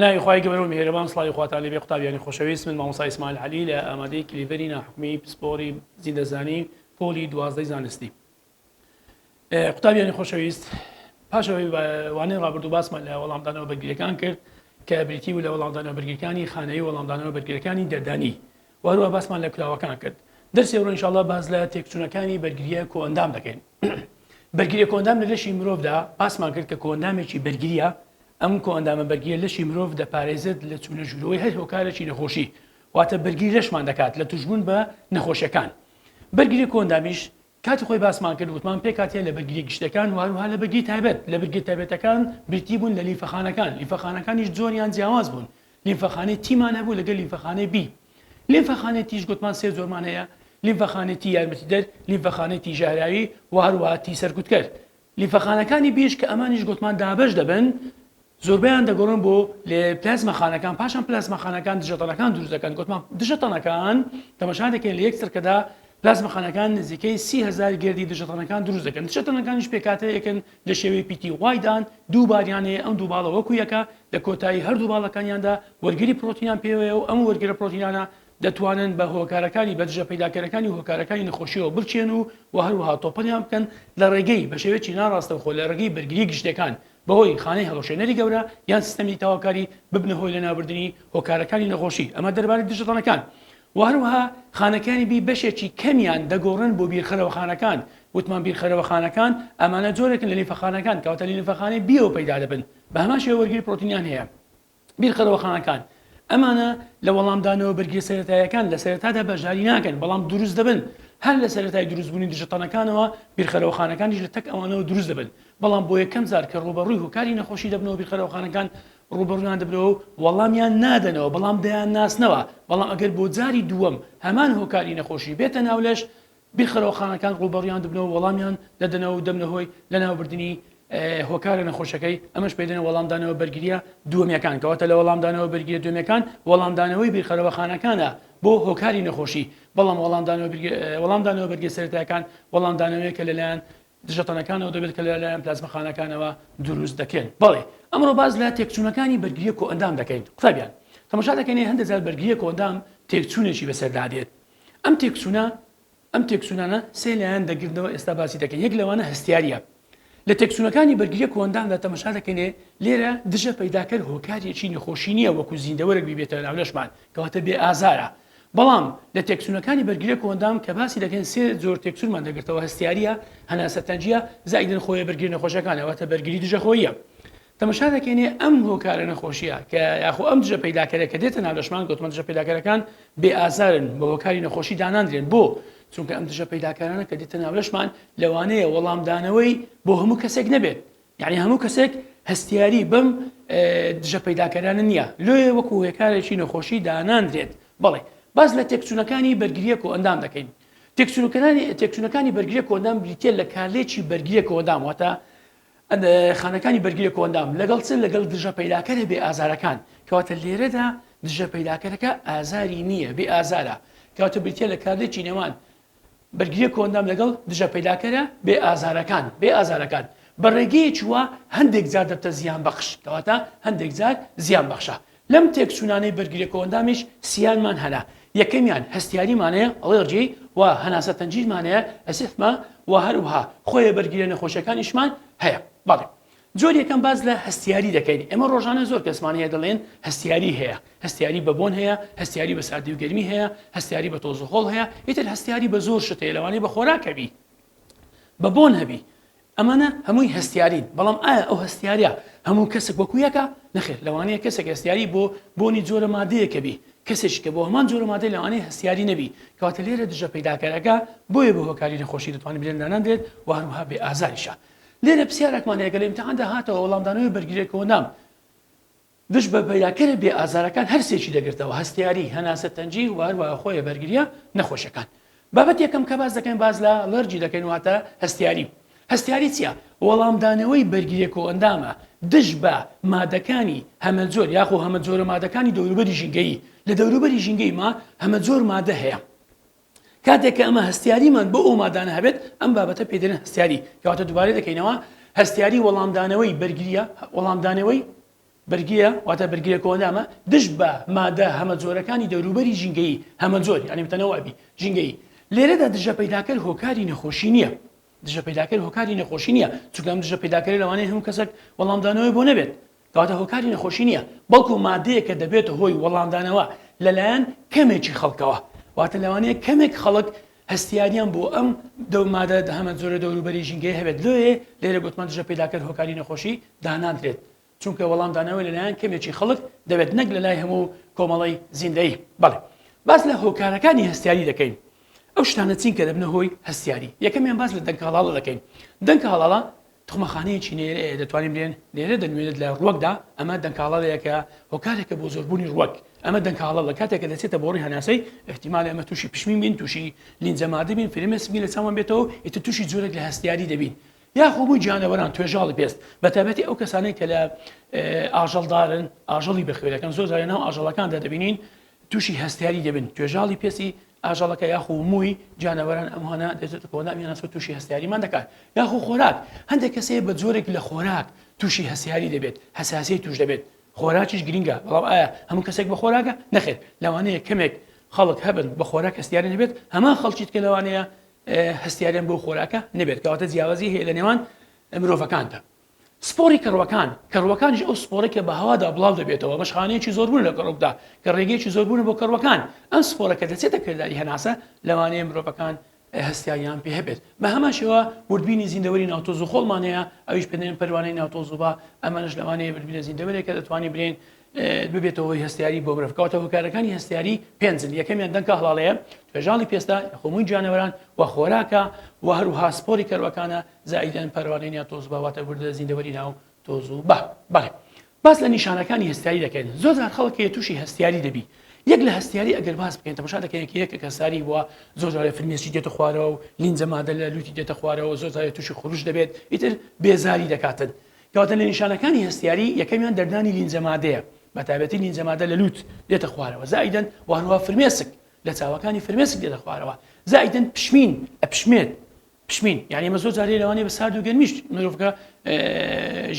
بەناوی خوای گەورە و میهرەبان سڵاوی خواتان لێبێ قوتابیانی خۆشەویست من مامۆستا ئیسماعیل عەلی لە ئامادەی کلیڤەری ناحوکمیی پسپۆڕی زیندەزانی پۆلی 12 زانستی. قوتابیانی خۆشەویست پاشەوەی وانەی ڕابردوو باسمان لە وەڵامدانەوە بەرگریەکان کرد کە بریتی و لە وەڵامدانەوە بەرگریەکانی خانەی وەڵامدانەوە بەرگریەکانی دەردانی و هەروە باسمان لە کلااوەکان کرد. دەرسی ئەوڕۆ ئینشاءڵڵا باز لە تێکچوونەکانی بەرگریە کۆئەندام دەکەین. بەرگریە کۆئەندام لە لەشی مرۆڤدا باسمان کرد کە کۆئەندامێکی بەرگریە ئەم کۆئەندامە بەرگریە لەشی مرۆڤ دەپارێزێت لە چوونە ژوورەوەی هەر هۆکارێکی نەخۆشی واتە بەرگری لەشمان دەکات لە توشبوون بە نەخۆشیەکان. بەرگری کۆئەندامیش کاتی خۆی باسمان کرد وتمان پێ کاتێ لە بەرگری گشتەکان و هەروها لە بەرگری تایبەت لە بەرگری تایبەتەکان بریتی بوون لە لیفەخانەکان. لیفەخانەکانیش زۆریان جیاواز بوون. لیفەخانەی تیمان هەبوو لەگەڵ لیفەخانەی بی. لیفەخانەی تیش گوتمان سێ زۆرمان هەیە: لیفەخانەتی یارمەتیدەر، لیفەخانەتی ژاهراوی و هەروها تی سەرکوتکەر. لیفەخانەکانی بیش کە ئەمانیش گوتمان دابەش دەبن زۆربیان دەگۆڕن بۆ لێ پلازمەخانەکان، پاشان پلازمەخانەکان دژەتەنەکان دروست دەکەن. گوتمان دژەتەنەکان تەماشا دەکەین لە یەک سەرکەدا پلازمەخانەکان نزیکەی 30,000 گردی دژەتەنەکان دروست دەکەن. دژەتەنەکانیش پێکاتەیەکن لە شێوەی پیتی وایدان دوو باریان هەیە. ئەم دوو باڵە وەکو یەکە لە کۆتایی هەردوو باڵەکانیاندا وەرگری پرۆتینیان پێوەیە و ئەم وەرگرە پرۆتینانە دەتوانن بە هۆکارەکانی بە دژە پەیداکەرەکانی و هۆکارەکانی نەخۆشیەوە بچێن و هەروەها تۆپەنیان بکەن لە ڕێگەی بە شێوەیەکی ناڕاستەوخۆ لە ڕێگەی بەرگری گشتەکان بەهۆی خانەی هەڵەشێنەری گەورە یان سیستەمی تاواکاری ببنە هۆی لە نابردنی هۆکارەکانی نەخۆشی. ئەمە دەربارەی دژەتەنەکان و هەروەها خانەکانی بی بەشێکی کەمیان دەگۆڕن بۆ بیرخەرەوەخانەکان. وتمان بیرخەرەوەخانەکان ئەمانە جۆرێکن لە لیفەخانەکان کەواتە لیفەخانەی بیەوە پەیدا دەبن بە هەمان شێوە وەرگری پرۆتینیان هەیە. بیرخەرەوەخانەکان ئەمانە لە وەڵامدانەوە بەرگری سەرەتاییەکان لە سەرەتادا بەژاری ناکەن بەڵام دروست دەبن. هەر لە سەرەتای دروستبوونی دژەتەنەکانەوە بیرخەرەوەخانەکانیش لە تەک ئەوانەوە دروست دەبن. بەڵام بۆ یەکەم جار کە ڕوبەڕووی هۆکاری نەخۆشی دەبنەوە بیرخەرەوەخانەکان ڕوبەڕوویان دەبنەوە وەڵامیان نادەنەوە بەڵام دەیان ناسنەوە. بەڵام ئەگەر بۆ جاری دووەم هەمان هۆکاری نەخۆشی بێتە ناولەش بیرخەرەوەخانەکان ڕوبەڕوویان دەبنەوە وەڵامیان دەدەنەوە و دەبنە هۆی لە ناوبردنی هۆکارە نەخۆشەکەی. ئەمەش پێدەنە وەڵامدانەوە بەرگریە دووەمیەکان کەواتە لە وەڵامدانەوە بەرگریە دووەمیەکان وەڵامدانەوەی بیرخەرەوەخانەکانە بۆ هۆکاری نەخۆشی. بەڵام وەڵامدانەوە بەرگری سەرەتاییەکان وەڵامدانەوەیە کە لەلایەن دژەتەنەکانەوە دەبێت کە لەلایەن پلازمەخانەکانەوە دروست دەکەن. بەڵێ ئەمڕۆ باز لە تێکچوونەکانی بەرگریە کۆئەندام دەکەین. قوتابیان تەماشا دەکەین هەندێک جار بەرگریە کۆئەندام تێکچوونێکی بەسەردادێت. ئەم تێکچوونانە سێ لایەن دەگرنەوە ئێستا باسی دەکەین. یەک لەوانە هەستیاریە. لە تێکچوونەکانی بەرگریە کۆئەندامدا تەماشا دەکەینێ لێرە دژە پەیداکەر هۆکارێکی نەخۆشی نییە وەکو زیندەوەرەك بیبێتە ناو لەشمان کەواتە بێ ئازارە. بەڵام لە تێکچوونەکانی بەرگریە کۆئەندام کە باسی دەکەین سێ زۆر تێکچوونمان دەگرێتەوە: هەستیاریە، هەناسەتەنجیە، زائیدن خۆیە بەرگری نەخۆشەکان ئەواتە بەرگری دژەخۆییە. تەماشا دەکەینێ ئەم هۆکارە نەخۆشیە کە یاخۆ ئەم دژە پەیداکەرە کە دێتە ناو لەشمان گوتمان دژە پەیداکەرەکان بێ ئازارن بە هۆکاری نەخۆشی داناندرێن. بۆ چونکە ئەم دژە پەیداکارانە کە دێتە ناو لەشمان لەوانەیە وەڵامدانەوەی بۆ هەموو کەسێک نەبێت. یعنی هەموو کەسێک هەستیاری بەم دژە پەیداکەرانە نییە لێ وەکو هۆکارێکی نەخۆشی داناندرێت. بەڵێ باز لە تێکچوونەکانی بەرگریە کۆئەندام دەکەین. تێکچوونەکانی بەرگریە کۆئەندام بریتە لە کارلێکی بەرگریە کۆئەندام واتە خانەکانی بەرگریە کۆئەندام لەگەڵ چ لەگەڵ دژە پەیداکەرە بێ ئازارەکان کەواتە لێرەدا دژە پەیداکەرەکە ئازاری نییە بێ ئازارە کەواتە بریتە لە کارلێکی نێوان بەرگریە کۆئەندام لەگەڵ دژە پەیداکەرە بێ ئازارەکان بە ڕێگەیەکی وە هەندێک جار دەبتە زیان بەخش کەواتە هەندێک جار زیان بەخشە. لەم تێکچوونانەی بەرگریە کۆئەندامیش سیانمان هەنا. یەکەمیان هەستیاریمانەیە ئەڵێرجی و هەناسەتەنجیمانەیە ئەسفمە و هەروها خۆیە بەرگریە نەخۆشیەکانیشمان هەیە. بەڵێ جۆر یەکەم باز لە هەستیاری دەکەین. ئێمە ڕۆژانە زۆر کەسمان هەیە دەڵێن هەستیاری هەیە، هەستیاری بە بۆن هەیە، هەستیاری بە ساردی و گەرمی هەیە، هەستیاری بە تۆز و خۆڵ هەیە، ئیتر هەستیاری بە زۆر شتەیە لەوانەیە بە خۆراکەبی بە بۆن هەبی. ئەمانە هەمووی هەستیارین. بەڵام ئایا ئەو هەستیاریە هەموو کەسێک وەکو یەکە؟ نەخێر. لەوانەیە کەسێک هەستیاری بۆ بۆنی جۆرە مادەیەکە بی کەسێک کە بۆ هەمان جۆرە مادەی لەوانەیە هەستیاری نەبی کەواتە لێرە دژە پەیداکەرەکە بۆیە بە هۆکاری نەخۆشی دەتوانێت بێن داناندرێت و هەروها بێ ئازاریشە. لێرە پرسیارێکمان هەیە کە لە ئیمتیحاندا هاتەوە وەڵامدانەوەی بەرگریە کۆئەندام دژ بە پەیداکەرە بێ ئازارەکان هەر سێکی دەگرێتەوە: هەستیاری، هەناسەتەنجی و هەروەها خۆیە بەرگریە نەخۆشیەکان. بابەت یەکەم کە باز دەکەین باز لە ئەلەرجی دەکەین واتە هەستیاری. هەستیاری چییە؟ وەڵامدانەوەی بەرگریە کۆئەندامە دژ بە مادەکانی هەمە جۆر یاخۆ هەمە جۆرە مادەکانی دەوروبەری ژینگەیی. لە دەوروبەری ژینگەی ما هەمە جۆر مادە هەیە. کاتێک کە ئەمە هەستیاریمان بۆ ئەو مادانە هەبێت ئەم بابەتە پێدەنێن هەستیاری کەواتە دووبارە دەکەینەوە هەستیاری وەڵامدانەوەی بەرگریە وەڵامدانەوەی بەرگیە واتە بەرگیە کۆنامە دش بە مادە هەمە جۆرەکانی دەوروبەری ژینگەیی هەمە زۆر ینی بتەنەوەبی ژینگەی لێرەدا دژە پەیداکەر هۆکاری نەخۆشی نییە دژە پەیداکەر هۆکاری نەخۆشی نییە چونکەم دژە پەیداکەری لەوانەیە هەموو کەسێک وەڵامدانەوەی بۆ نەبێت کەواتە هۆکاری نەخۆشی نییە بەڵکو مادەیە کە دەبێتە هۆی وەڵامدانەوە لەلایەن کەمێکی خەڵکەوە واتە لەوانەیە کەمێک خەڵک هەستیاریان بۆ ئەم مادە هەمە زۆرە دەوروبەری ژینگەی هەبێت لێ لێرە گوتمان دژە پەیداکەر هۆکاری نەخۆشی دانادرێت چونکە وەڵامدانەوەی لەلایەن کەمێکی خەڵک دەبێت نەک لەلای هەموو کۆمەڵی زیندەی بەڵێ باس لە هۆکارەکانی هەستیاری دەکەین ئەو شتانە چین کە دەبنە هۆی هەستیاری یەکەمیان باس لە دەنگ هەڵاڵە دەکەین دەنگ هەڵاڵە تخمەخانەیەکی نێرە دەتوانین بڵێن لێرە دەنوێنێت لە ڕوەکدا ئەمە دەنگاڵەیەکە هۆکارێکە بۆ زۆربوونی ڕوەک ئەمە دەنگاڵە لە کاتێکە دەچێتە بۆ ڕی هەناسەی احتیمال ئەمە تووشی پشمین بین تووشی لینجەمادە بین فرمێسمی لە چاوان بێتەوە ئیتر تووشی جۆرێک لە هەستیاری دەبین یا خۆبووی جیانەوەران توێژاڵی پێست بە تایبەتی ئەو کەسانەی کە لە ئاژەڵدارن ئاژەڵی بەخوێنەکەن زۆر جارێ ناو ئاژەڵەکاندا دەبینین تووشی هەستیاری دەبن توێژاڵی پێسی ئاژەڵەکە یاخۆ مووی جانەوەران ئەمانە دەچێتە کۆنامیانە تووشی هەستیاریمان دەکات یاخۆ خۆراک هەندێک کەسەیە بە جۆرێک لە خۆراک تووشی هەستیاری دەبێت هەساسی توش دەبێت خۆراکیش گرینگە بەڵام ئایا هەموو کەسێک بە خۆراکە نەخێت لەوانەیە کەمێک خەڵک هەبن بە خۆراک هەستیاری نەبێت هەمان خەڵکیت کە لەوانەیە هەستیاریان بۆ خۆراکە نەبێت کەواتە جیاوازی هەیە لە نێوان مرۆڤەکاندا سپۆری کەڕوەکانیش ئەو سپۆرێکە بە هەوادا بڵاو دەبێتەوە بەشخانەیەکی زۆربوون لە کەڕووکدا کە ڕێگەیەکی زۆربوون بۆ کەڕوەکان ئەم سپۆرەکە دەچێتە کردداری هەناسە لەوانەیە مرۆڤەکان هەستیاریان پێ هەبێت بە هەماشەوە وردبینی زیندەوەری ناوتۆز و خۆڵمانەیە ئەویش پێێن پەروانەی ناوتۆز و بە ئەمەش لەوانەیە وردبینە زیندەوەرێکە دەتوانانی برێن ببێتەوەی هەستیاری بۆ مرۆڤکەوتە هۆکارەکانی هەستیاری پێنجن یەکەمیان دەنگە هەڵاڵەیە توێژاڵی پێستا خۆمووی جانەوەران و خۆراکە و هەروها سپۆری کەڕوەکانە زائیدەن پەروانەی ناوتۆز بەواتە وردە زیندەوەری ناو تۆز و بەڵێ باس لە نیشانەکانی هەستیاری دەکەین زۆر خەڵکی تووشی هەستیاری دەبی یەک لە هەستیاری ئەگەر باس بکەین تەماشا دەکەین یەکە کەساری بووە زۆر جارێ فرمێسی دێتە خوارەوە و لینجە مادە لە لوتی دێتە خوارەوە زۆر جارێ تووشی خروش دەبێت ئیتر بێزاری دەکاتن کەواتە لە نیشانەکانی هەستیاری یەکەمیان دەردانی لینجە مادەیە بە تایبەتی لینجە مادە لە لوت دێتە خوارەوە زائیدەن وهروها فرمێسک لە چاوەکانی فرمێسک دێتە خوارەوە زائیدەن پشمین ئەپشمێت پشمین یعنی ئمە زۆر جارێ لەوانەیە بە سارد و گەرمیش مرۆڤەکە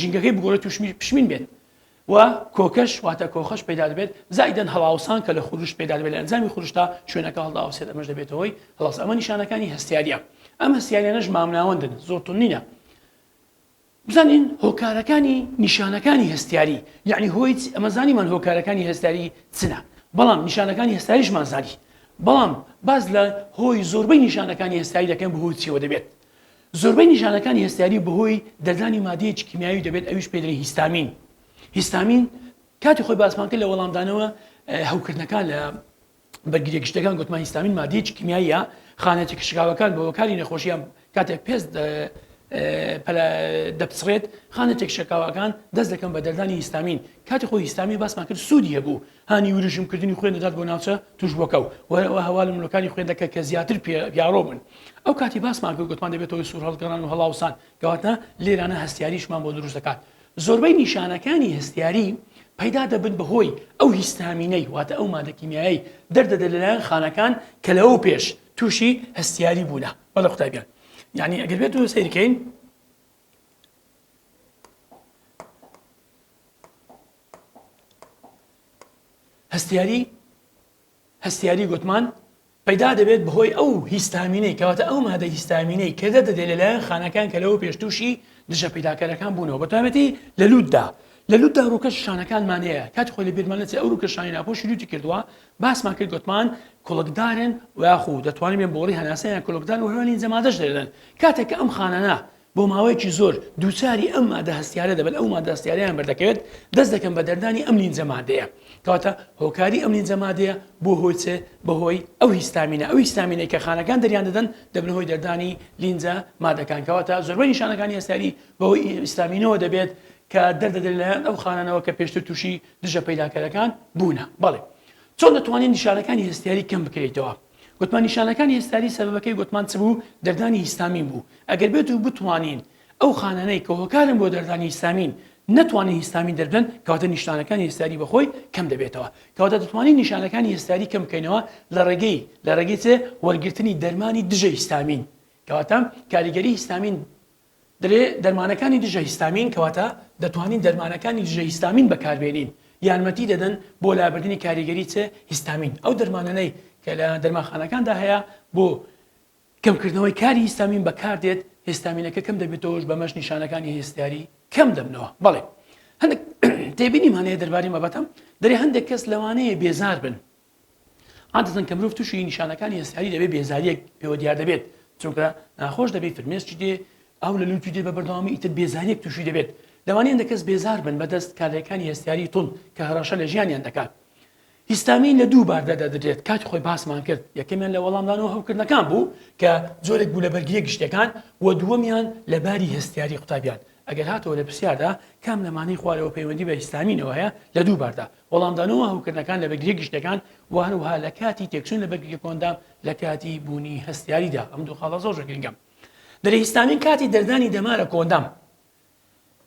ژینگەکەی بگۆڕێت تووشمی پشمین بێت و کۆکەش واتە کۆخەش پەیدا دەبێت زائیدەن هەڵاوسان کە لە خروش پەیدا دەبێت لە ئەنجامی خروشتا شوێنەکە هەڵداوسێت ئەمەش دەبێتەوەی هەڵاس ئەمە نیشانەکانی هەستیاریە ئەم هەستیاریانەش مامناوەندن زۆرتون نینە بزانین هۆکارەکانی نیشانەکانی هەستیاری یعنی هۆی ئەمە زانیمان هۆکارەکانی هەستیاری چنە بەڵام نیشانەکانی هەستاریشمان زانی بەڵام باز لە هۆی زۆربەی نیشانەکانی هەستیاری دەکەن بەهۆی چیەوە دەبێت زۆربەی نیشانەکانی هەستیاری بەهۆی دەردانی مادەیەکی کیمیایی دەبێت ئەویش پێ دەڵێن هیستامین کاتی خۆی باسمان کرد لە وەڵامدانەوە هەوکردنەکان لە بەرگریەکشتەکان گوتمان هیستامین مادەیەکی کیمیاییە خانەتی کشکاوەکان بە هۆکاری نەخۆشییان کاتێک پێست دەپسڕێت خانەتێک شەکاوەکان دەست دەکەن بە دەردانی هیستامین کاتی خۆی هیستامی باسمان کرد سوودی هەبوو هانی وریشمکردنی خوێن دەدات بۆ ناوچە توش بۆکە و هەواڵ ملوەکانی خوێن دەکە کە زیاتر پیاڕۆ بن ئەو کاتی باسمان کرد گوتمان دەبێتەوەی سوور هەڵگەڕان و هەڵاوسان کەواتە لێرانە هەستیاریشمان بۆ دروست دەکات زۆربەی نیشانەکانی هەستیاری پەیدا دەبن بەهۆی ئەو هیستامینەی واتە ئەو مادە کیمیایی دەردەدە لەلایەن خانەکان کە لەوە پێش تووشی هەستیاری بوونە بەڵە قوتابیان یعنی ئەگەر بێت و سیرکەین هەستیاری گوتمان پەیدا دەبێت بەهۆی ئەو هیستامینەی کەواتە ئەو مادە هیستامینەی کە دەدەدێت لەلایەن خانەکان کە لەوە پێش تووشی دژە پەیداکەرەکان بوونەوە بەتابەتی لە لوتدا ڕووکە شانەکانمانەیە کاتی خۆی لە بیرمانەچ ئەو ڕووکە شانی ناپۆشی لوتی کردووە باسمان کرد گوتمان کۆڵکدارن و یاخو دەتوانین بێن بۆڵی هەناسەیان کۆڵکدار و هەوێنی جەمادەش دەدەن کاتێک کە ئەم خانانە بۆ ماوەیەکی زۆر دووچاری ئەم مادە هەستیارە دەبن ئەو مادە هەستیاریان بەردەکەوێت دەست دەکەن بە دەردانی ئەم لینجە مادەیە کەواتە هۆکاری ئەم لینجە مادەیە بۆ هۆی چێ بەهۆی ئەو هیستامینەی کە خانەکان دەریان دەدەن دەبن هۆی دەردانی لینجە مادەکان کەواتە زۆربەی نیشانەکانی هەستیاری بەهۆی هیستامینەوە دەبێت کە دەردەدەن لەلایەن ئەو خانانەوە کە پێشتر تووشی دژە پەیداکەرەکان بوونە بەڵێ چۆن دەتوانین نیشانەکانی هەستیاری کەم بکەیتەوە گوتمان نیشانەکانی هەستیاری سەبەبەکەی گوتمان چ بوو دەردانی هیستامین بوو ئەگەر بێت و بتوانین ئەو خانانەی کە هۆکارن بۆ دەردانی هیستامین نەتوانین هیستامین دەردن کەواتە نیشانەکانی هەستیاری بەخۆی کەم دەبێتەوە کەواتە دەتوانین نیشانەکانی هەستیاری کەم بکەینەوە لە ڕێگەی چێ وەرگرتنی دەرمانی دژە هیستامین کەواتە کاریگەری هیستامین دەرمانەکانی دژە هیستامین کەواتە دەتوانین دەرمانەکانی دژە هیستامین بەکاربێنین یارمەتی دەدەن بۆ لابردنی کاریگەری چ هیستامین ئەو دەرمانانەی کە لە دەرمانخانەکاندا هەیە بۆ کەمکردنەوەی کاری هیستامین بەکاردێت هێستامینەکە کەم دەبێتەوەش بەمەش نیشانەکانی هێستیاری کەم دەبنەوە بەڵێ هەندێک تێبینیم هەنەیە دەرباری مەبەتم دەرێ هەندێک کەس لەوانەیە بێزار بن عادەتەن کە مرۆڤ تووشی نیشانەکانی هێستیاری دەبێت بێزاریەک پێوە دیار دەبێت چونکە ناخۆش دەبێت فرمێسکی دێ ئەو لە لوتی دێ بە بەردەوامی ئیتر بێزاریەک تووشی دەبێت لەوانەیە هەندێک کەس بێزار بن بەدەست کارەکانی هێستیاری تون کە هەڕەشە لە ژیانیان دەکات هیستامین لە دوو باردا دەدرێت کاتی خۆی باسمان کرد یەکەمیان لە وەڵامدانەوە هەوکردنەکان بوو کە زۆرێک بوو لە بەرگریە گشتەکان و دووەمیان لە باری هێستیاری قوتابیان ئەگەر هاتەوە لە پرسیاردا کام لەمانەی خوارەوە پەیوەندی بە هیستامینەوە هەیە لە دوو باردا وەڵامدانەوە هەوکردنەکان لە بەرگریە گشتەکان و هەروەها لە کاتی تێکچوون لە بەرگریە کۆندا لە کاتی بوونی هەستیاریدا ئەم دوو خاڵە زۆر گرنگە دەرێ هیستامین کاتی دەردانی دەمارە کۆندام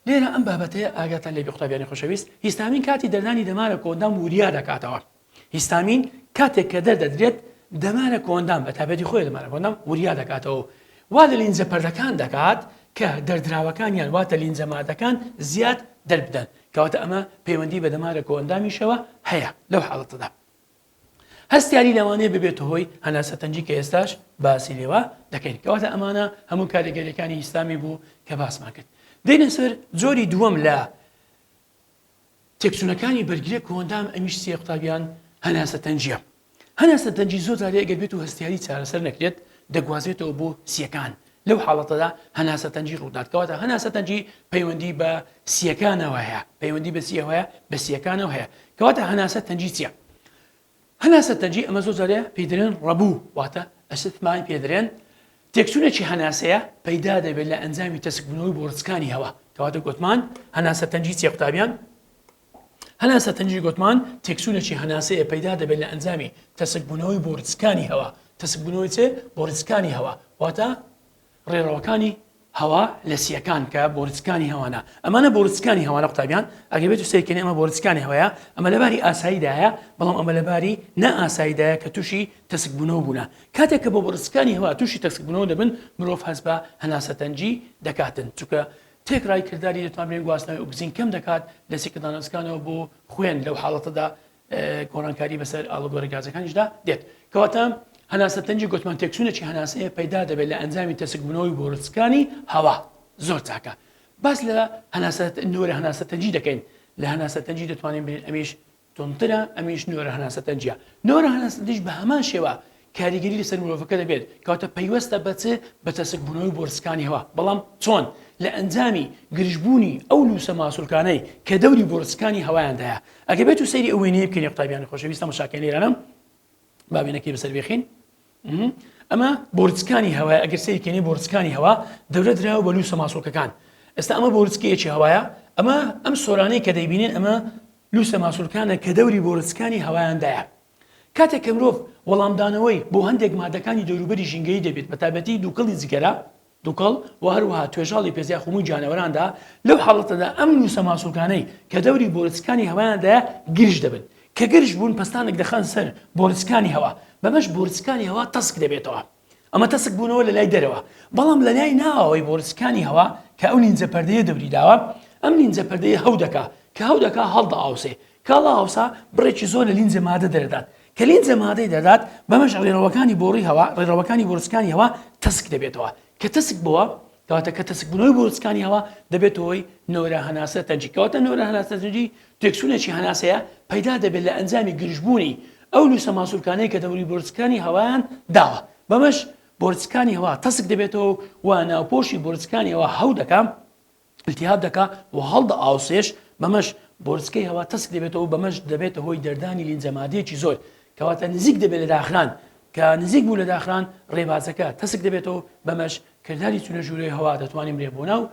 لێرە ئەم بابەتەیە ئاگاتان لێبێ قوتابیانی خۆشەویست هیستامین کاتی دەردانی دەمارە کۆندام وریا دەکاتەوە هیستامین کاتێک کە دەردەدرێت دەمارە کۆندام بە تایبەتی خۆی دەمارە کۆندام وریا دەکاتەوە وا لە لینزە پەردەکان دەکات کە دەردراوەکانیان واتە لینزە مادەکان زیاد دەربدەن کەواتە ئەمە پەیوەندی بە دەمارە کۆندامیشەوە هەیە لەو حاڵەتەدا هەستیاری لەوانەیە ببێتە هۆی هەناسەتەنجی کە ئێستاش باسی لێوە دەکەین کەواتە ئەمانە هەموو کاریگەریەکانی هیستامی بوو کە باسمان کرد دێنە سەر جۆری دووەم لە تێکچوونەکانی بەرگریە کۆندام ئەمیش سێ قوتابیان هەناسەتەنجیە هەناسەتەنجی زۆر جارێ ئەگەر بێت و هەستیاری چارەسەر نەکرێت دەگوازێتەوە بۆ سیەکان لەو حاڵەتەدا هەناسەتەنجی ڕوودادکەواتە هەناسەتەنجی پەیوەندی بە سیەکانەوە هەیە پەیوەندی بە سیەوەیە بە سیەکانەوە هەیە کەواتە هەناسەتەنجی چییە هەناسەتەنجی ئەمە زۆر جارێ پێدرێن ڕەبوو واتە ئەستمان پێدرێن تێکچوونێکی هەناسەیە پەیدا دەبێت لە ئەنجامی تەسکبوونەوەی بۆرچکانی هەوا کەواتە گوتمان هەناسەتەنجی چیە قوتابیان هەناسەتەنجی گوتمان تێکچوونێکی هەناسەیە پەیدا دەبێت لە ئەنجامی تەسکبوونەوەی بۆرچکانی هەوا تەسکبوونەوەی چێ بۆرچکانی هەوا واتە ڕێڕەوەکانی هەوا لە سیەکان کە بۆرچکانی هەوانە ئەمانە بۆرچکانی هەوانە قوتابیان ئەگەر بێت و سەیرکردنی ئەمە بۆرچکانی هەوایە ئەمە لەباری ئاساییدایە بەڵام ئەمە لەباری نەئاساییدایە کە تووشی تەسکبوونەوە بوونە کاتێک کە بۆ بۆرچکانی هەوا تووشی تەسکبوونەوە دەبن مرۆڤ هەست بە هەناسەتەنجی دەکاتن چونکە تێکڕای کردداری دەتوان بێن گواستنەوەی ئۆکسین کەم دەکات لە سیکردانەسکانەوە بۆ خوێن لەو حاڵەتەدا گۆڕانکاری بەسەر ئاڵۆگۆرە گازەکانیشدا دێت کەواتە هەناسەتەنجی گوتمان تێکچوونێکی هەناسەیە پەیدا دەبێت لە ئەنجامی تەسکبوونەوەی بۆرچکانی هەوا زۆر چاکە باس لە نوێرە هەناسەتەنجی دەکەین لە هەناسەتەنجی دەتوانین بێن ئەمیش تونترە ئەمیش نوێرە هەناسەتەنجیە نوێرە هەناسەتەنجی بە هەمان شێوە کاریگەری لەسەر مرۆڤەکە دەبێت کەواتە پەیوەستە بەچێ بە تەسکبوونەوەی بۆرچکانی هەوا بەڵام چۆن لە ئەنجامی گرژبوونی ئەو لووسە ماسوولکانەی کە دەوری بۆرچکانی هەوایاندایە ئەگە بێت و سەیری ئەوێنەیە بکەین قوتابیانی خۆشەویستە مشاکل لێرانم بابینەکەی بەسەر بێخین ئەمە بۆرچکانی هەوایە ئەگەر سەیرکردنی بۆرچکانی هەوا دەورە دراوە بە لووسە ماسوولکەکان ئێستا ئەمە بۆرچکەیەکی هەوایە ئەمە ئەم سۆرانەی کە دەیبینێن ئەمە لووسە ماسوولکانە کە دەوری بۆرچکانی هەوایاندایە کاتێک کە مرۆڤ وەڵامدانەوەی بۆ هەندێک مادەکانی دەوروبەری ژینگەی دەبێت بە تایبەتی دووکەڵی جگەرە دووکەڵ و هەروەها توێژاڵی پێزیا خۆمووی جانەوەراندا لەو حاڵەتەدا ئەم لووسە ماسوولکانەی کە دەوری بۆرچکانی هەوایاندایە گرژ دەبن کە گرژ بوون پستانێک دەخەن سەر بۆرچکانی هەوا بەمەش بۆرچکانی هەوا تەسک دەبێتەوە ئەمە تەسک بوونەوە لە لای دەرەوە بەڵام لە لای ناوەوەی بۆرچکانی هەوا کە ئەو لینجە پەردەیە دەوری داوە ئەم لینجە پەردەیە هەو دەکا کە هەو دەکا هەڵدە ئاوسێ کاڵە ئاوسا بڕێکی زۆر لە لینجە مادە دەردات کە لینجە مادەی دەدات بەمەش ڕێڕەوەکانی بۆڕی هەوا ڕێڕەوەکانی بۆرچکانی هەوا تەسک دەبێتەوە کە تەسک بووە کەواتە کە تەسکبوونەوەی بۆرچکانی هەوا دەبێتەوەی نۆرە هەناسەتەنجی کەواتە نۆرە هەناسەتەنجی تێکچوونێکی هەناسەیە پەیدا دەبێت لە ئەنجامی گرژبوونی ئەو لووسە ماسوولکانەی کە دەوری بۆرچکانی هەوایان داوە بەمەش بۆرچکانی هەوا تەسک دەبێتەوە و ناوپۆشی بۆرچکانی هەوا هەو دەکا التیهاب دەکا و هەڵدە ئاوسێش بەمەش بۆرچکەی هەوا تەسک دەبێتەوە بەمەش دەبێتە هۆی دەردانی لینجە مادەیەکی زۆر کەواتە نزیک دەبێت لە داخران کە نزیک بوو لە داخران ڕێبازەکە تەسک دەبێتەوە بەمەش کردداری چونە ژوورەی هەوا دەتوانین بێبوونا و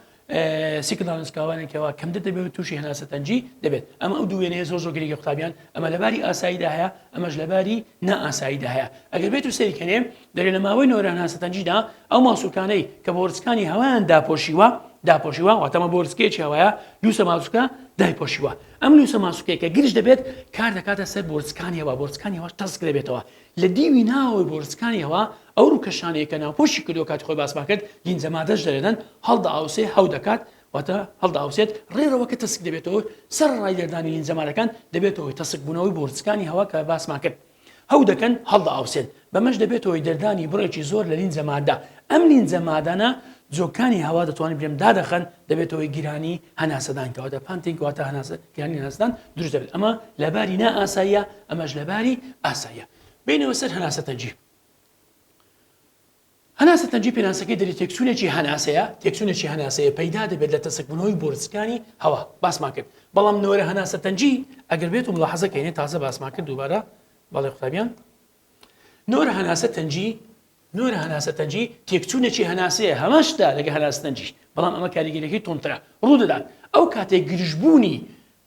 سیکردانسکاوانێکەوە کەمتر دەبێت تووشی هەناسەتەنجی دەبێت ئەمە ئەو دووێنەیە زۆر زۆر گرنگە قوتابیان ئەمە لەباری ئاساییدا هەیە ئەمەش لەباری نەئاساییدا هەیە ئەگەر بێت و سەیرکەنێ دەرێ لە ماوەی نۆرە هەناسەتەنجیدا ئەو ماسوولکانەی کە بۆرچکانی هەوایان داپۆشیوە واتەمە بۆرچکەیەکی هەوایە لووسە ماسوولکە دایپۆشیوە ئەم لووسە ماسوولکەیە کە گرژ دەبێت کار دەکاتە سەر بۆرچکانی هەوا بۆرچکانی هەواش تەسک دەبێتەوە لە دیوی ناوەوەی بۆرچکانی هەوا ئەو ڕووکەشانەیە کە ناوپۆشی کردو کاتی خۆی باسمان کرد لینجە مادەش دەرێنن هەڵدە ئاوسێ هەو دەکات واتە هەڵدا ئاوسێت ڕێرەوە کە تەسک دەبێتەوە سەر ڕای دەردانی لینزەمانەکان دەبێتەوەی تەسک بوونەوەی بۆرچەکانی هەوا کە باسمان کرد هەو دەکەن هەڵدا ئاوسێت بەمەش دەبێتەوەی دەردانی بڕێکی زۆر لە لینزە مادە ئەم لینزە مادانە جۆکانی هەوا دەتوانین بێم دادەخەن دەبێتەوەی گیرانی هەناسەدان کەواتە پانتینگ واتە گیرانی هەناسەدان دروست دەبێت ئەمە لەباری نائاساییە ئەمەش لەباری ئاساییە بینەوە سەر هەناسە تەنجی هەناسە تەنجی پێناسەکەی دەری تێکچوونێکی هەناسەیە تێکچوونێکی هەناسەیە پەیدا دەبێت لە تەسەکبوونەوەی بۆرچەکانی هەوا باسمان کرد بەڵام نۆرە هەناسە تەنجی ئەگەر بێت و ملاحەزەکەینێ تازە باسمان کرد دووبارە باڵێ قوتابیان نۆرە هەناسە تەنجی تێکچوونێکی هەناسەیە هەماشدا لەگە هەناسە تەنجیش بەڵام ئەمە کاریگەریەکەی تۆنترە ڕوو دەدات ئەو کاتێک گرژبوونی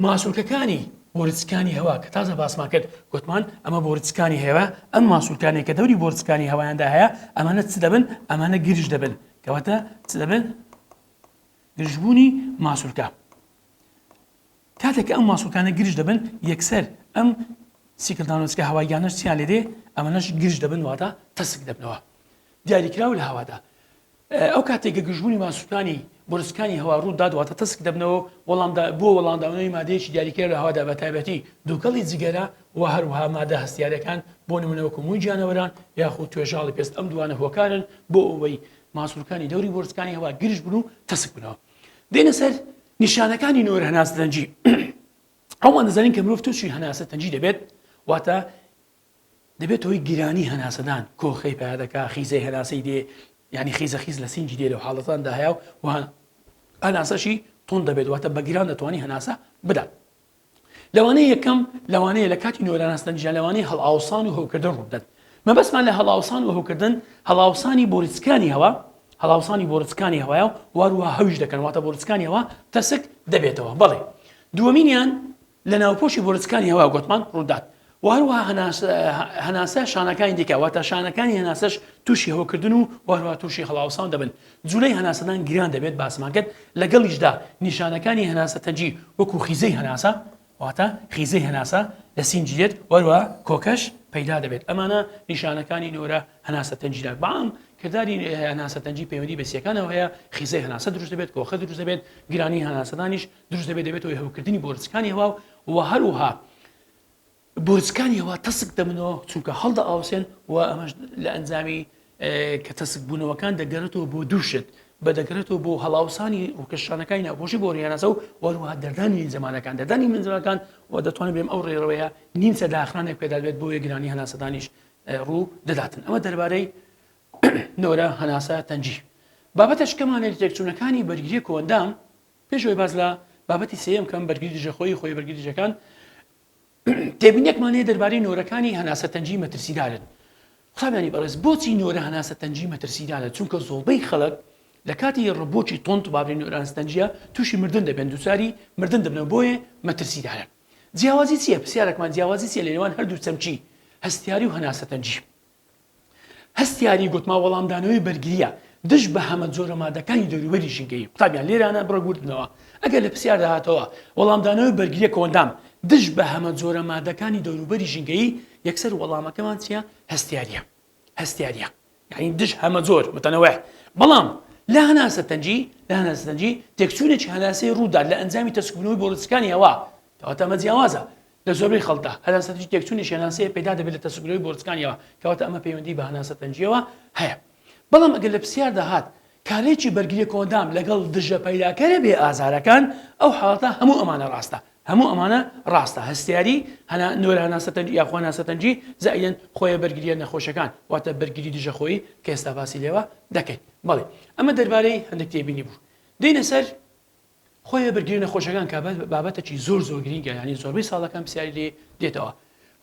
ماسوولکەکانی بۆرچەکانی هەوا کە تازە باسمان کرد گوتمان ئەمە بۆرچەکانی هەیە ئەم ماسوولکانێک کە دەوری بۆرچەکانی هەوایاندا هەیە ئەمانە چ دەبن ئەمانە گرژ دەبن کەواتە چ دەبن گرژبوونی ماسوولکە کاتێک ئەم ماسوولکانە گرژ دەبن یەکسەر ئەم سیکلدانۆچکە هەواییانەش چیان لێدێ ئەمەش گرژ دەبن واتە تەسک دەبنەوە دیاریکراوە لە هەوادا ئەو کاتێکگە گژبوونی ماسوولکانی بۆرچەکانی هەوا ڕوودا دواتە تەسک دەبنەوە بۆ وەڵامداونەوەی مادەیەکی دیاریکرا لە هەوادا بە تایبەتی دووکەڵی جگەرە و هەروەها مادە هەستیارەکان بۆ نمونەوەکو مووی گیانەوەران یاخود توێژاڵی پێست ئەم دوانە هۆکارن بۆ ئەوەی ماسوولکانی دەوری بۆرچەکانی هەوا گرژ بن و تەسک بنەوە دێنە سەر نیشانەکانی نۆرە هەناسە تەنجی ئەوان دەزانین کە مرۆڤ تووشی هەناسە تەنجی دەبێت واتە دەبێت ئەوەی گیرانی هەناسەدان کۆخەی پەیادەکە خیزەی هەناسەی دێ ینی خیزە لە سینجی دێ لەو حاڵەتاندا هەیە و هەناسەشی تۆن دەبێت واتە بەگیران دەتوانانی هەناسە بدات لەوانەیە یەکەم لەوانەیە لە کاتی نۆرە هەناسە تەنجیان لەوانەیە هەڵئاوسان و هەوکردن ڕوودەن مەبەستمان لە هەڵئاوسان و هەوکردن هەڵئاوسانی بۆرچەکانی هەوا هەڵئاوسانی بۆرچەکانی هەوایە و هەروەها هەویش دەکەن واتە بۆرچەکانی هەوا تەسک دەبێتەوە بەڵێ دووەمینیان لە ناوپۆشی بۆرچەکانی هەوا گوتمان ڕوودات وهروها هەناسە شانەکانی دیکە واتە شانەکانی هەناسەش تووشی هەوکردن و وهروها تووشی هەڵاوسان دەبن جوولەی هەناسەدان گیران دەبێت باسمان کرد لەگەڵیشدا نیشانەکانی هەناسە تەنجی وەکو خیزەی هەناسە واتە خیزەی هەناسە لە سینجیێت وهروها کۆکەش پەیدا دەبێت ئەمانە نیشانەکانی نۆرە هەناسە تەنجیدا بەعام کردداری هەناسە تەنجی پەیوەندی بەسیەکانەوە هەیە خیزەی هەناسە دروست دەبێت کۆخە دروست دەبێت گیرانی هەناسەدانیش دروست دەبێتەوەی هەوکردنی بۆرچەکانی هەوا و هەروها بۆرچەکانی هەوا تەسک دەبنەوە چونکە هەڵدا ئاوسێن و ئەمەش لە ئەنجامی کە تەسک بوونەوەکان دەگەڕێتەوە بۆ دووشت بە دەگەڕێتەوە بۆ هەڵاوسانی و کەشانەکانی ناوپۆشی بۆریانەسە و وەروها دەردانی زەمانەکان دەردانی منزەکان و دەتوانێت بێم ئەو ڕێڕەوەیە نیم سەد داخرانێک پێدا بێت بۆ یەگرانی هەناسەدانیش ڕوو دەداتن ئەمە دەربارەی نۆرە هەناسە تەنجی بابەتە شکەمانێت تێکچوونەکانی بەرگری کۆندام پێشەوەی باز لە بابەتی سێم کەم بەرگری دژەخۆی خۆی بەرگری دژەکان تێبینێکمانەیە دەربارەی نۆرەکانی هەناسە تەنجی مەترسیدارن قوتابیانی بەڕێز بۆچی نۆرە هەناسە تەنجی مەترسیدارە چونکە زۆڵبەی خەڵک لە کاتی ڕبۆکی تۆنت بابرێن نۆرە هەناسە تەنجیە تووشی مردن دەبێن دووساری مردن دەبنەوە بۆیە مەترسیدارن جیاوازی چییە پرسیارێکمان جیاوازی چیە لە نێوان هەردوو چەمچی هەستیاری و هەناسە تەنجی هەستیاری گوتما وەڵامدانەوەی بەرگریە دش بە هەمە جۆرە مادەکانی دەوروبەری ژینگەی قوتابیان لێرانە بڕگوردنەوە ئەگەر لە پرسیار داهاتەوە وەڵامدانەوەی بەرگریە کۆندام دش بە هەمە جۆرە مادەکانی دەوروبەری ژینگەی یەکسەر وەڵامەکەمان چیە هەستیاریە یعنی دش هەمە زۆر متەنەوع بەڵام لە هەناسە تەنجی تێکچوونێکی هەناسەی ڕوودا لە ئەنجامی تەسکبوونەوەی بۆرچەکانی هەوا کەواتە ئەمە جیاوازە لە زۆربەی خەڵکدا هەناسە تەنجی تێکچوونێکی هەناسەیە پەیدا دەبێت لە تەسکبوونەوەی بۆرچەکانی هەوا کەواتە ئەمە پەیوەندی بە هەناسە تەنجیەوە هەیە بەڵام ئەگەر لە پرسیار داهات کارێکی بەرگریە کۆندام لەگەڵ دژە پەیداکەرە بێ ئازارەکان ئەو حاڵەتە هەموو ئەمانە ڕاستە هەستیاری نۆرە هەناسە تەنجی یاخوا هەناسە تەنجی زائیدەن خۆیە بەرگریە نەخۆشەکان واتە بەرگری دژەخۆیی کە ئێستا باسی لێوە دەکەین بەڵێ ئەمە دەربارەی هەندێک تێبینی بوو دێنە سەر خۆیە بەرگری نەخۆشەکان کە بابەتێکی زۆر گرینگە ینی زۆربەی ساڵەکان پرسیاری لێ دێتەوە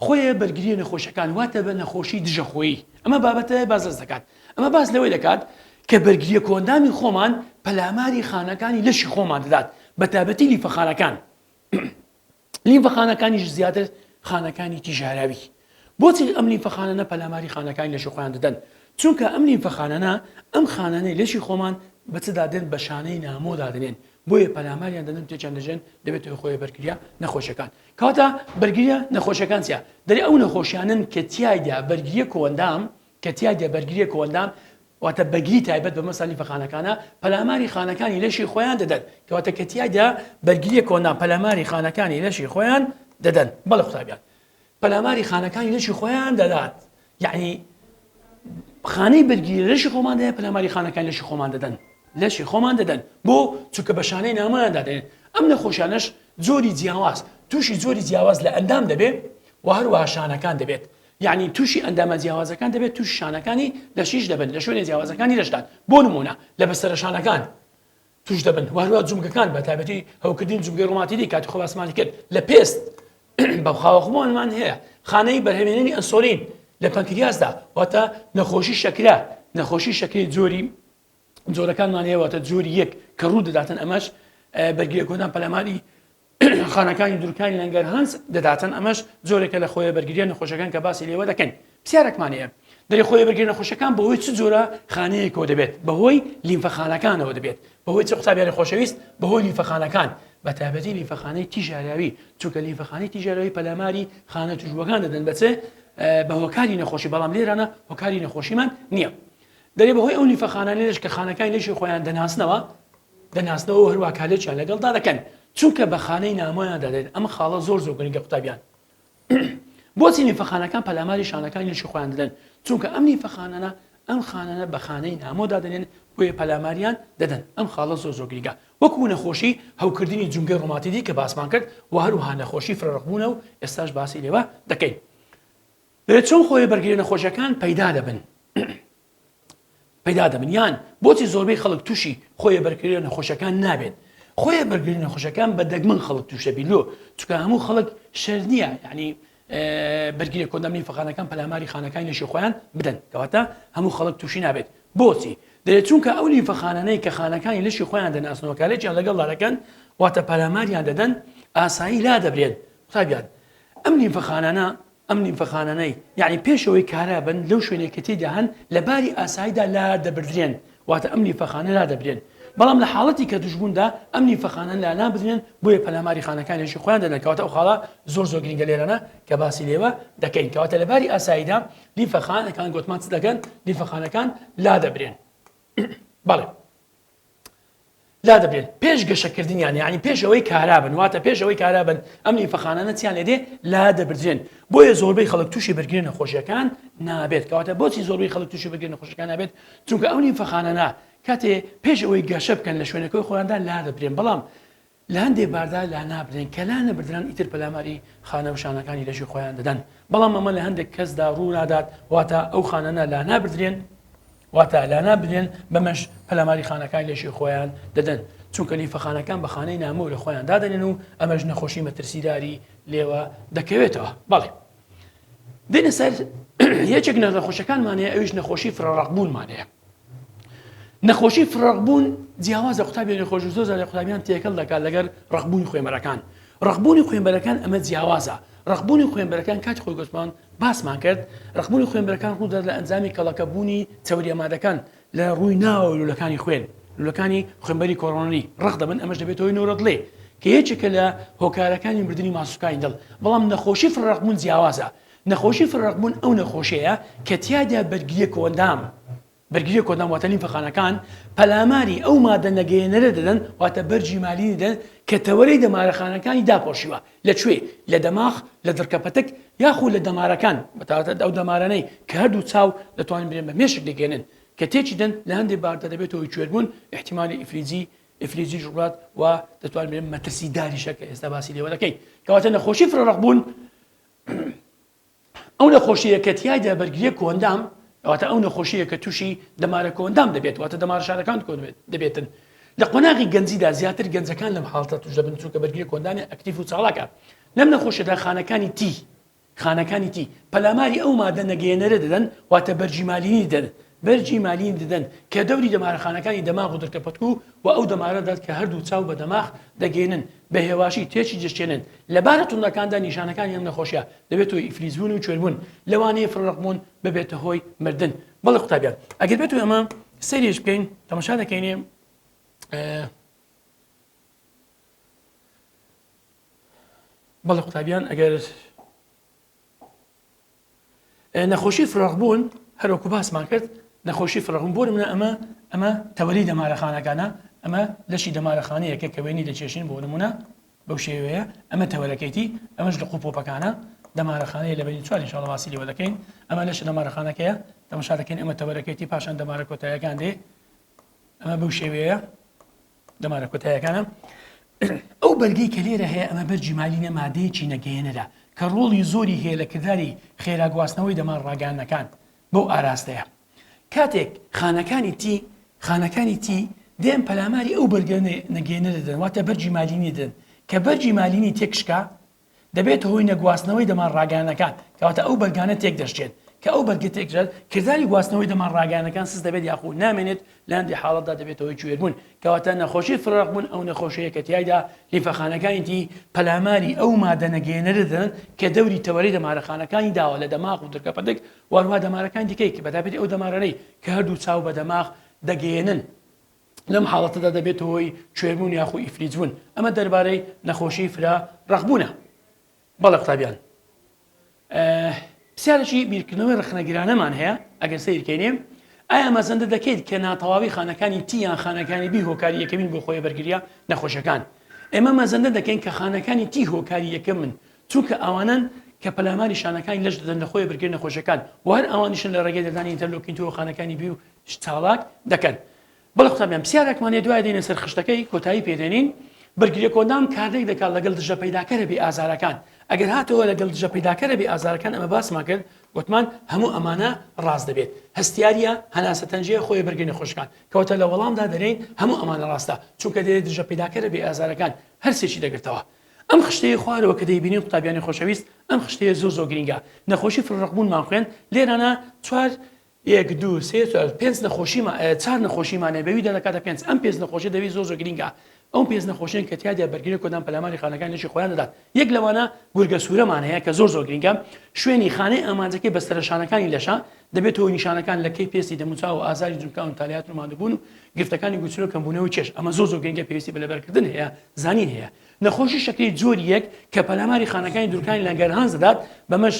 خۆیە بەرگریە نەخۆشەکان واتە بە نەخۆشی دژەخۆیی ئەمە بابەتە باز دەکات ئەمە باز لەوەی دەکات کە بەرگریە کۆندامی خۆمان پەلاماری خانەکانی لەشی خۆمان دەدات بە تایبەتی لیفەخانەکان لیفەخانەکانیش زیاتر خانەکانی تیژاراوی بۆچی ئەم لیفەخانە پەلاماری خانەکانی لەشی خۆیان دەدەن چونکە ئەم لیفەخانە ئەم خانانەی لەشی خۆمان بەچدا دێن بە شانەی نامۆدا دەنێن بۆیە پەلاماریان دەدەن تێکیان دەژێن دەبێتەوە خۆی بەرگریە نەخۆشەکان کەواتە بەرگریە نەخۆشەکان چیە دەری ئەو نەخۆشیانن کە تیایدا بەرگریە کۆندام واتە بەگری تایبەت بە مەسا لیفەخانەکانە پەلاماری خانەکانی لەشی خۆیان دەدەن کەواتە کە تیایدا بەرگریە کۆنا پەلاماری خانەکانی لەشی خۆیان دەدەن بەڵێ قوتابیان پەلاماری خانەکانی لەشی خۆیان دەدات یعنی خانەی بەرگری لەشی خۆمان دەدەن پەلاماری خانەکانی لەشی خۆمان دەدەن لەشی خۆمان دەدەن بۆ چونکە بە شانەی نامەیان دادێن ئەم نەخۆشیانەش زۆری جیاواز تووشی زۆری جیاواز لە ئەندام دەبێت و هەروەها شانەکان دەبێت یعنی تووشی ئەندامە جیاوازەکان دەبێت تووش شانەکانی لە شیش دەبن لە شوێنە جیاوازەکانی لەشدان بۆ نمونە لە بەسەرە شانەکان توش دەبن وهروە جومگەکان بە تایبەتی هەوکردین جومگەی ڕۆماتیدی کاتی خۆ باسمانی کرد لە پێست بەخاوەخمۆنمان هەیە خانەی بەرهەمێننی ئەنسۆلین لە پەنکریاسدا واتە نەخۆشی شەکرە نەخۆشی شەکری جۆری جۆرەکانمان هەیە واتە جۆری یەک کە ڕوو دەداتن ئەمەش بەرگریەکۆدان پەلاماری خانەکانی دوورکانی لەنگەرهانس دەداتن ئەمەش جۆرێکە لە خۆی بەرگریە نەخۆشەکان کە باسی لێوە دەکەن پرسیارێکمان هەیە دەری خۆی بەرگری نەخۆشەکان بەهۆی چ جۆرە خانەیەکەوە دەبێت بەهۆی لیمفەخانەکانەوە دەبێت بەهۆی چ قوتابیانی خۆشەویست بەهۆی لیمفەخانەکان بە تایبەتی لیمفەخانەی تیژاراوی چونکە لیمفەخانەی تیژاراوی پەلاماری خانە توشبووەکان دەدەن بەچێ بە هۆکاری نەخۆشی بەڵام لێرانە هۆکاری نەخۆشیمان نییە دەرێ بەهۆی ئەو لیمفەخانانەش کە خانەکانی لەشی خۆیان دەناسنەوە هەروە کالێکیان لەگەڵدا دەکەن چونکە بە خانەی نامۆیان دەدەن ئەمە خاڵە زۆر گرنگە قوتابیان بۆچی لیمفەخانەکان پەلاماری شانەکانی لەشی خۆیان دەدەن چونکە ئەم لیمفەخانانە ئەم خانانە بە خانەی نامۆدا دەنێن بۆیە پەلاماریان دەدەن ئەم خاڵە زۆر گرنگە وەکو نەخۆشی هەوکردنی جومگەی ڕۆماتیدی کە باسمان کرد و هەروها نەخۆشی فرەڕقبوونە و ئێستاش باسی لێوە دەکەین دەرێت چۆن خۆی بەرگری نەخۆشیەکان پەیدا دەبن یان بۆچی زۆربەی خەڵک تووشی خۆی بەرگری نەخۆشیەکان نابێت خۆی بەرگری نەخۆشەکان بە دەگمن خەڵک تووشە بیلۆ چونکە هەموو خەڵک شەر نییە یعنی بەرگری کۆندەمنی فەخانەکان پەلاماری خانەکانی لەشی خۆیان بدەن کەواتە هەموو خەڵک تووشی نابێت بۆچی دەرێت چونکە ئەو لیمفەخانانەی کە خانەکانی لەشی خۆیان دەناسنەوە کالێکیان لەگەڵ دەکەن واتە پەلاماریان دەدەن ئاسایی لا دەبرێن قوتابیان ئەم لیمفەخانانەی یعنی پێشەوەی کارا بن لەو شوێنێکی تێدا هەن لەباری ئاساییدا لا دەبردرێن واتە ئەم لیمفەخانە لا دەبرێن بەڵام لە حاڵەتی کە دوژبووندا ئەم لیمفەخانە لا نابدرێن بۆیە پەلاماری خانەکان لەشی خۆیان دەدەن کەواتە ئەو خاڵە زۆر گرنگە لێرانە کە باسی لێوە دەکەین کەواتە لەباری ئاساییدا لیمفەخانەکان گوتمان چ دەکەن لیمفەخانەکان لا دەبرێن بەڵێ لا دەبرێن پێش گەشەکردنیان یعنی پێشەوەی کارابن واتە پێشەوەی کارابن ئەم لیمفەخانانە چیان لێدێ لا دەبردرێن بۆیە زۆربەی خەڵک تووشی بەرگری نەخۆشیەکان نابێت کەواتە بۆچی زۆربەی خەڵک تووشی بەرگری نەخۆشیەکان نابێت چونکە ئەو لیمفەخانانە کاتێ پێشەوەی گەشە بکەن لە شوێنەکەی خۆیاندا لا دەبرێن بەڵام لە هەندێک باردا لا نابرێن کە لا نەبردران ئیتر پەلاماری خانە و شانەکانی لەشی خۆیان دەدەن بەڵام ئەمە لە هەندێک کەسدا ڕوو نادات واتە ئەو خانەنە لا نابردرێن واتە لا نابرێن بەمەش پەلاماری خانەکانی لەشی خۆیان دەدەن چونکە لیمفەخانەکان بە خانەی نامۆ لە خۆیان دادەنێن و ئەمەش نەخۆشی مەترسیداری لێوە دەکەوێتەوە بەڵێ دێنە سەر یەکێک نەخۆشەکانمان هەیە ئەویش نەخۆشی فرەڕقبوونمان هەیە نەخۆشی فرەڕقبوون جیاوازە قوتابیانی خۆش زۆر لە قوتابیان تێکەڵ دەکات لەگەر ڕقبوونی خوێنبەرەکان ڕقبوونی خوێنبەرەکان ئەمە جیاوازە ڕقبوونی خوێنبەرەکان کاتی خۆی گوتمان باسمان کرد ڕقبوونی خوێنبەرەکان ڕوودەدات لە ئەنجامی کەڵەکەبوونی چەوری ئەمادەکان لە ڕووی ناوە لولەکانی خوێن لولەکانی خوێنبەری کۆڕۆنی ڕق دەبن ئەمەش دەبێتەوەی نۆرەدڵێ کە یەکێکە لە هۆکارەکانی مردنی ماسوولکانی دڵ بەڵام نەخۆشی فرەڕقبوون جیاوازە نەخۆشی فرەڕقبوون ئەو نەخۆشەیە کە تیادا بەرگریە کۆندام بەرگریە کۆندام واتە لیمفەخانەکان پەلاماری ئەو مادە نەگەیەنەرە دەدەن واتە بەرجی مالی دەدەن کە تەوەرەی دەمارەخانەکانی داپۆشیوە لەکوێ لە دەماغ لە دڕکەپەتک یاخود لە دەمارەکان بەتابەت ئەو دەمارانەی کە هەردوو چاو دەتوانین بێن بە مێشک دەگەێنن کە تێکی دەن لە هەندێک باردا دەبێتەوەی کوێربوون احتیمالی ئیفلیجی ژوڵات و دەتوانین بێن مەترسیداریشە کە ئێستا باسی لێوە دەکەین کەواتە نەخۆشی فرەڕقبوون ئەو نەخۆشیە کە تیایدا بەرگریە کۆندام واتە ئەو نەخۆشیە کە تووشی دەمارە کۆندام دەبێت واتە دەمارە شارەکان دەبێتن لە قۆناغی گەنجیدا زیاتر گەنجەکان لەم حاڵەتە توش دەبن چونکە بەرگریە کۆندانی ئەکتیف و چاڵاکە لەم نەخۆشیەدا خانەکانی تی پەلاماری ئەو مادە نەگەیەنەرە دەدەن واتە بەرجی مالین دەدەن کە دەوری دەمارەخانەکانی دەماغ و دڕکەپەتکو و ئەو دەمارەدات کە هەردوو چاو بە دەماغ دەگەێنن بە هێواشی تێکی جشتێنن لەبارە توندەکاندا نیشانەکانی ئەم نەخۆشیە دەبێتەوە ئیفلیزبوون و کوێربوون لەوانەیە فرەڕقبوون ببێتە هۆی مردن بەڵێ قوتابیان ئەگەر بێت ئەمە سەیرش بکەین تەماشا دەکەینێ بەڵێ قوتابیان ئەگەر نەخۆشی فرەڕقبوون هەروەکو باسمان کرد نەخۆشی فڕەغم بۆ منە ئەمە تەوەری دەمارەخانەکانە ئەمە لەشی دەمارەخانەیەکە کە وێنی دەچێشین بۆ نمونە بەو شێوەیە ئەمە تەوەرەکەیتی ئەمەش لە قوپۆپەکانە دەمارەخانەیە لە بینی چوار ئینشاڵڵا باسی لێوە دەکەین ئەمە لەش دەمارەخانەکەیە تەماشا دەکەین ئەمە تەوەرەکەیتی پاشان دەمارە کۆتاییەکان دێ ئەمە بەو شێوەیە دەمارە کۆتاییەکانە ئەو بەرگەی کە لێرە هەیە ئەمە بەرجی مالینە مادەیەکی نەگەیەنەرە کە ڕۆڵی زۆری هەیە لە کردداری خێراگواستنەوەی دەمان ڕاگەانەکان بەو ئاراستەیە کاتێک خانەکانی تی دێن پەلاماری ئەو بەرگە نەگەیەنە دەدەن واتە بەرجی مالینی دەدەن کە بەرجی مالینی تێکشکا دەبێت هۆی نەگواستنەوەی دەمان ڕاگەانەکان کەواتە ئەو بەرگانە تێک دەشتێت کە ئەو بەرگە تێکژێت کردداری گواستنەوەی دەمان ڕاگەانەکان سز دەبێت یاخو نامێنێت لاندی حاڵەتدا دەبێتەوەی کوێربوون کەواتە نەخۆشی فڕق بوون ئەو نەخۆشیە کە تیایدا لیفەخانەکانیتی پەلاماری ئەو مادە نەگەیەنەرە دەدەن کە دەوری تەوەری دەمارەخانەکانی داوە لە دەماغ و درکەپەدەک واروها دەمارەکان دیکەی کە بەتابێت ئەو دەمارەی کە هەردوو چاو بە دەماغ دەگەیەنن لەم حاڵەتەدا دەبێت هۆی کوێربوون یاخو ئیفلیجبوون ئەمە دەربارەی نەخۆشی فرا ڕەخبوونە بەڵێ قوتابیان پرسیارێکی بیرکردنەوەی ڕخنەگرانەمان هەیە ئەگەر سیرکەینێ ئایا مەزەندە دەکەیت کە ناتەواوی خانەکانی تیان خانەکانی بی هۆکاری یەکەمین بۆ خۆی بەرگریە نەخۆشەکان ئێمە مەزەندە دەکەین کە خانەکانی تی هۆکاری یەکەم من چونکە ئەوانن کە پەلاماری شانەکانی لەش دەدەن لە خۆی بەرگری نەخۆشەکان و هەر ئەوانیشن لە ڕێگەی دەدانی ئینتەرلۆکینتۆ خانەکانی بی و چاڵاک دەکەن بەڵێ قوتابیان پرسیارێکمانێ دوای دێنە سەر خشتەکەی کۆتایی پێدێنین بەرگریە کۆندام کارێک دەکات لەگەڵ دژە پەیداکەرە بێ ئازارەکان ئەگەر هاتەوە لەگەڵ دژە پەیداکەرە بێ ئازارەکان ئەمە باسمان کرد گوتمان هەموو ئەمانە ڕاست دەبێت هەستیاریە هەناسە تەنجەیە خۆی بەرگری نەخۆشەکان کەواتە لە وەڵامدا دەرێن هەموو ئەمانە ڕاستە چونکە دەیێت دژە پەیداکەرە بێ ئازارەکان هەرسێکی دەگرتەوە ئەم خشتەیە خوارەوە کە دەیبینین قوتابیانی خۆشەویست ئەم خشتەیە زۆر گرینگە نەخۆشی فرڕەقبوونمان خوێن لێرانە چوار 1 2 3 5 نەخۆشیمان 4 نەخۆشیمانێ بەوی دەکاتە 5 ئەم 5 نەخۆشی دەوی زۆر گرینگە ئەو 5 نەخۆشیان کە تیادا بەرگری کۆدان پەلاماری خانەکان لەشی خۆیان دەدات یەک لەوانە گورگە سوورەمان هەیە کە زۆر گرینگە شوێنی خانەی ئامانجەکەی بەستەرەشانەکانی لەشە دەبێت هۆی نیشانەکان لە کەی پێستی دەموچا و ئازاری جونکا و تالیات و مادەبوون و گرفتەکانی گوچرە کەمبوونەوەی چێش ئەمە زۆر گرینگە پێویستی بە لەبەرکردن هەیە زانین هەیە نەخۆشی شەکری جۆری یەک کە پەلاماری خانەکانی دوورکانی لەنگەرهانز دەدات بەمەش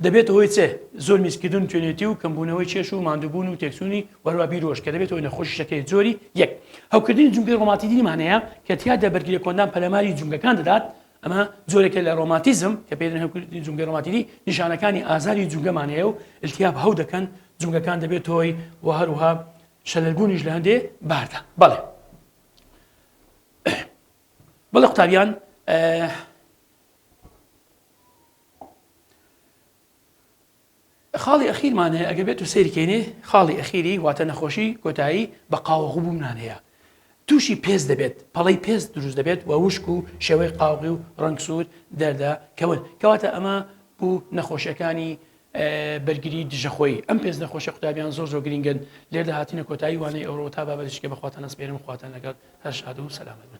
دەبێت هۆی چێ زۆر میسکردن توێنێتی و کەمبوونەوەی چێش و مادەبوون و تێکسوونی وەروە بیرۆش کە دەبێت هۆی نەخۆشی شەکری جۆری یەک هەوکردنی جونگەی ڕۆماتیدینمان هەیە کە تیادا بەرگری کۆندان پەلاماری جونگەکان دەدات ئەمە زۆرێکە لە ڕۆماتیزم کە پێدرێن هەوکردنی جونگەی ڕۆماتیدی نیشانەکانی ئازاری جونگەمان هەیە و التیاب هەو دەکەن جونگەکان دەبێت هۆی و هەروها شەلەربوونیش لە هەندێ باردا بەڵێ قوتابیان خاڵی ئەخیرمان هەیە ئەگەر بێت و سیرکەینێ خاڵی ئەخیری واتە نەخۆشی کۆتایی بە قاوەغ بوونمان هەیە تووشی پێز دەبێت پەڵەی پێز دروست دەبێت و وشک و شێوەی قاوغی و ڕنگسوود دەردەکەون کەواتە ئەمە بوو نەخۆشیەکانی بەرگری دژەخۆی ئەم پێز نەخۆشی قوتابیان زۆر گرینگن لێردا هاتینە کۆتایی وانەی ئەوڕۆ تا بابەتشکە بەخواتە نەسپێرم خواتان لەگەڵ هەر شاد و سەلامەت بن.